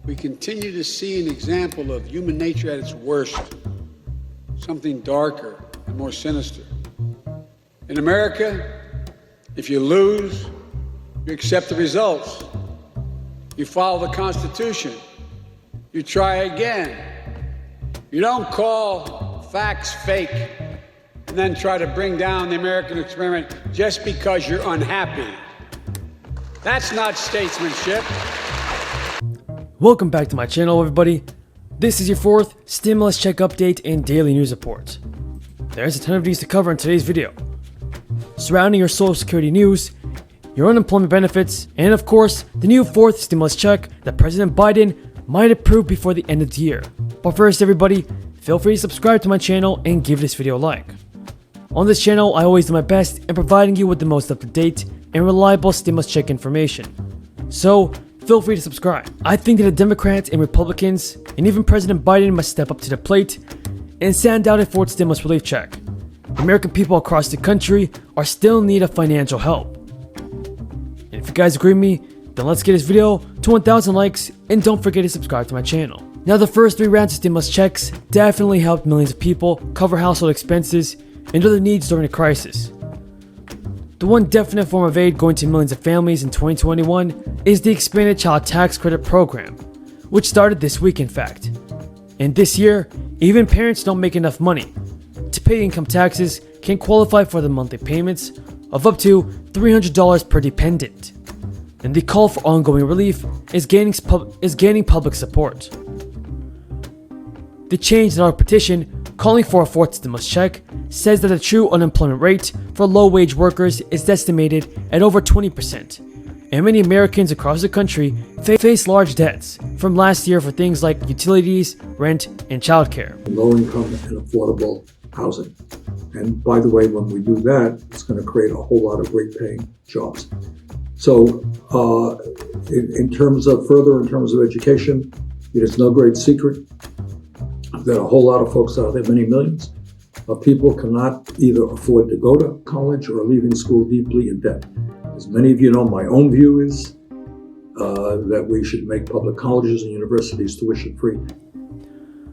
we continue to see an example of human nature at its worst, something darker and more sinister. In America, if you lose, you accept the results. You follow the Constitution. You try again. You don't call facts fake and then try to bring down the American experiment just because you're unhappy. That's not statesmanship. Welcome back to my channel, everybody. This is your fourth stimulus check update and daily news report. There's a ton of news to cover in today's video, surrounding your Social Security news, your unemployment benefits, and of course, the new fourth stimulus check that President Biden might approve before the end of the year. But first, everybody, feel free to subscribe to my channel and give this video a like. On this channel, I always do my best in providing you with the most up-to-date and reliable stimulus check information. So, feel free to subscribe. I think that the Democrats and Republicans, and even President Biden, must step up to the plate and send out a fourth stimulus relief check. The American people across the country are still in need of financial help. And if you guys agree with me, then let's get this video to 1,000 likes, and don't forget to subscribe to my channel. Now, the first 3 rounds of stimulus checks definitely helped millions of people cover household expenses and other needs during the crisis. The one definite form of aid going to millions of families in 2021 is the expanded child tax credit program, which started this week in fact. And this year, even parents don't make enough money to pay income taxes can qualify for the monthly payments of up to $300 per dependent. And the call for ongoing relief is gaining public support. The change.org petition calling for a fourth stimulus check says that the true unemployment rate for low-wage workers is estimated at over 20%, and many Americans across the country face large debts from last year for things like utilities, rent, and childcare. Low-income and affordable housing. And by the way, when we do that, it's going to create a whole lot of great-paying jobs. So in terms of education, it is no great secret that a whole lot of folks out there, many millions of people, cannot either afford to go to college or are leaving school deeply in debt. As many of you know, my own view is that we should make public colleges and universities tuition-free.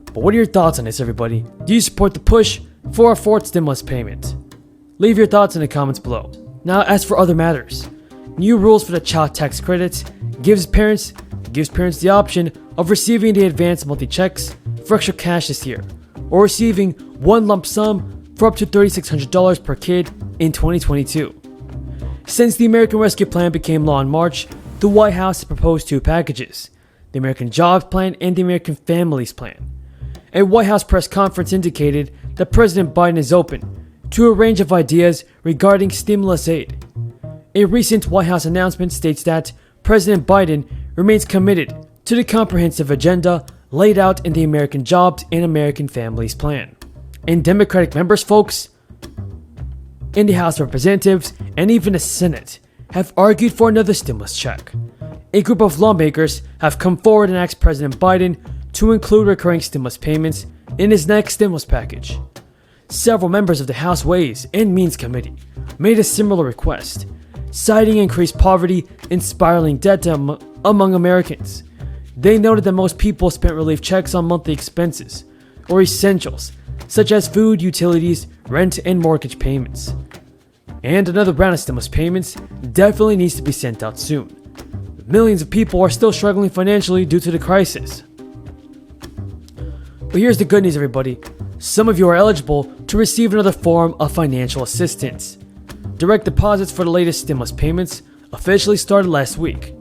But what are your thoughts on this, everybody? Do you support the push for a fourth stimulus payment? Leave your thoughts in the comments below. Now, as for other matters, new rules for the child tax credits gives parents the option of receiving the advanced monthly checks for extra cash this year, or receiving one lump sum for up to $3,600 per kid in 2022. Since the American Rescue Plan became law in March, the White House has proposed 2 packages, the American Jobs Plan and the American Families Plan. A White House press conference indicated that President Biden is open to a range of ideas regarding stimulus aid. A recent White House announcement states that President Biden remains committed to the comprehensive agenda laid out in the American Jobs and American Families Plan. And Democratic members, folks, in the House of Representatives and even the Senate have argued for another stimulus check. A group of lawmakers have come forward and asked President Biden to include recurring stimulus payments in his next stimulus package. Several members of the House Ways and Means Committee made a similar request, citing increased poverty and spiraling debt among Americans. They noted that most people spent relief checks on monthly expenses or essentials such as food, utilities, rent, and mortgage payments. And another round of stimulus payments definitely needs to be sent out soon. Millions of people are still struggling financially due to the crisis. But here's the good news, everybody. Some of you are eligible to receive another form of financial assistance. Direct deposits for the latest stimulus payments officially started last week.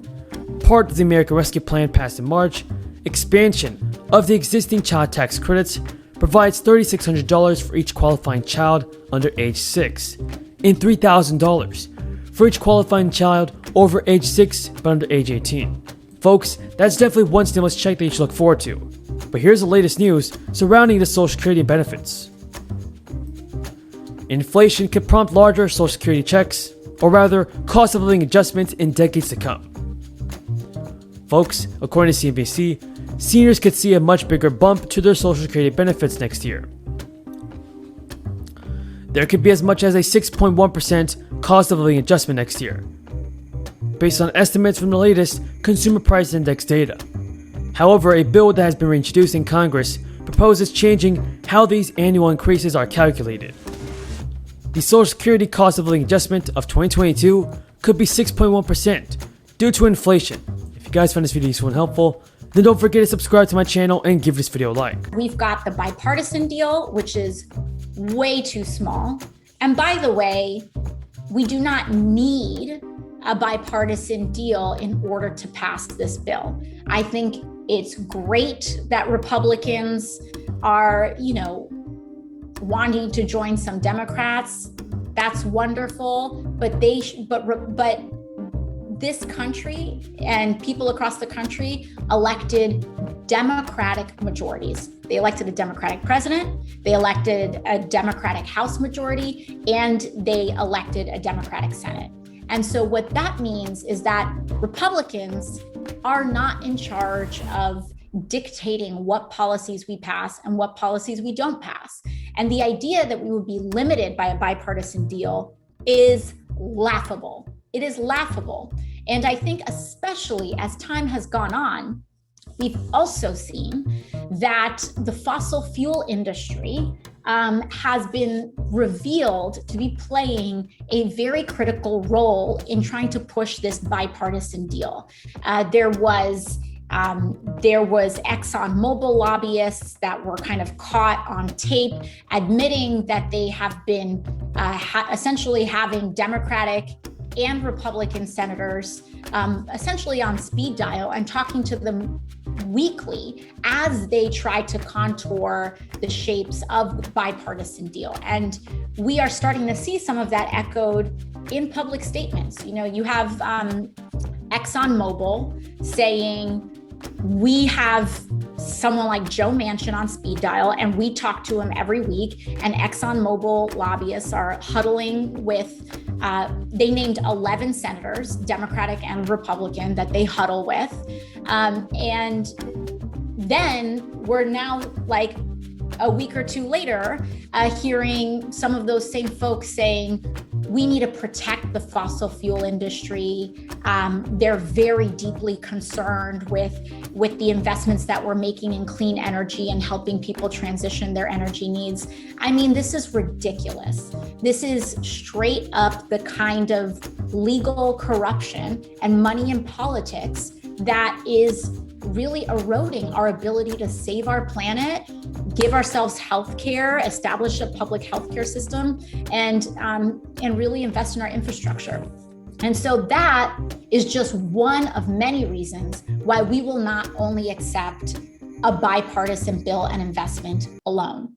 Part of the American Rescue Plan passed in March, expansion of the existing child tax credits provides $3,600 for each qualifying child under age 6 and $3,000 for each qualifying child over age 6 but under age 18. Folks, that's definitely one stimulus check that you should look forward to. But here's the latest news surrounding the Social Security benefits. Inflation could prompt larger Social Security checks, or rather, cost of living adjustments in decades to come. Folks, according to CNBC, seniors could see a much bigger bump to their Social Security benefits next year. There could be as much as a 6.1% cost of living adjustment next year, based on estimates from the latest Consumer Price Index data. However, a bill that has been reintroduced in Congress proposes changing how these annual increases are calculated. The Social Security cost of living adjustment of 2022 could be 6.1% due to inflation. If you guys found this video useful and helpful, then don't forget to subscribe to my channel and give this video a like. We've got the bipartisan deal, which is way too small. And by the way, we do not need a bipartisan deal in order to pass this bill. I think it's great that Republicans are, wanting to join some Democrats. That's wonderful, but this country and people across the country elected Democratic majorities. They elected a Democratic president, they elected a Democratic House majority, and they elected a Democratic Senate. And so what that means is that Republicans are not in charge of dictating what policies we pass and what policies we don't pass. And the idea that we would be limited by a bipartisan deal is laughable. It is laughable. And I think especially as time has gone on, we've also seen that the fossil fuel industry has been revealed to be playing a very critical role in trying to push this bipartisan deal. There was ExxonMobil lobbyists that were kind of caught on tape admitting that they have been essentially having Democratic and Republican senators essentially on speed dial and talking to them weekly as they try to contour the shapes of the bipartisan deal. And we are starting to see some of that echoed in public statements. You have ExxonMobil saying, we have someone like Joe Manchin on speed dial and we talk to him every week, and ExxonMobil lobbyists are huddling with, they named 11 senators, Democratic and Republican, that they huddle with. And then we're now like a week or two later, hearing some of those same folks saying, we need to protect the fossil fuel industry. They're very deeply concerned with the investments that we're making in clean energy and helping people transition their energy needs. I mean, this is ridiculous. This is straight up the kind of legal corruption and money in politics that is really eroding our ability to save our planet, give ourselves health care, establish a public healthcare system, and really invest in our infrastructure. And so that is just one of many reasons why we will not only accept a bipartisan bill and investment alone.